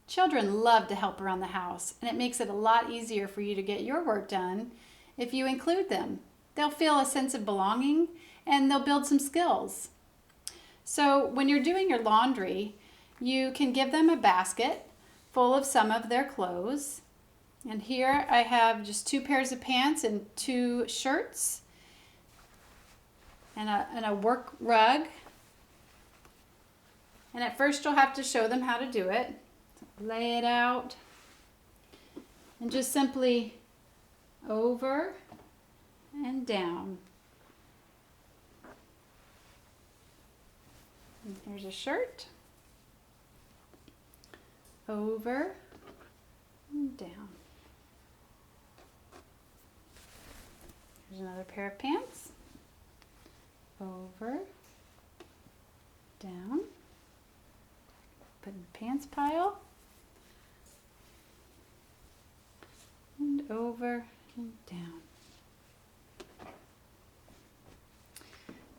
Children love to help around the house, and it makes it a lot easier for you to get your work done if you include them. They'll feel a sense of belonging and they'll build some skills. So when you're doing your laundry, you can give them a basket full of some of their clothes. And here I have just 2 pairs of pants and 2 shirts and a work rug. And at first you'll have to show them how to do it. Lay it out and just simply over and down. And here's a shirt. Over and down. Here's another pair of pants. Over, down. Put in the pants pile. And over and down.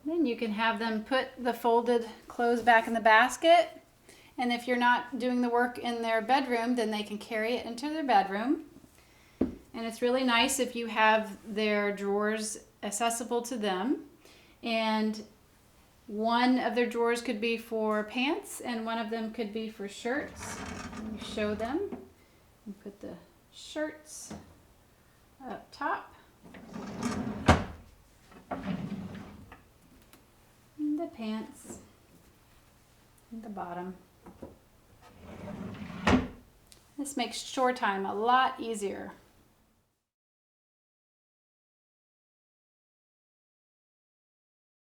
Then you can have them put the folded clothes back in the basket. And if you're not doing the work in their bedroom, then they can carry it into their bedroom. And it's really nice if you have their drawers accessible to them. And one of their drawers could be for pants and one of them could be for shirts. And you show them and put the shirts up top. And the pants at the bottom. This makes chore time a lot easier.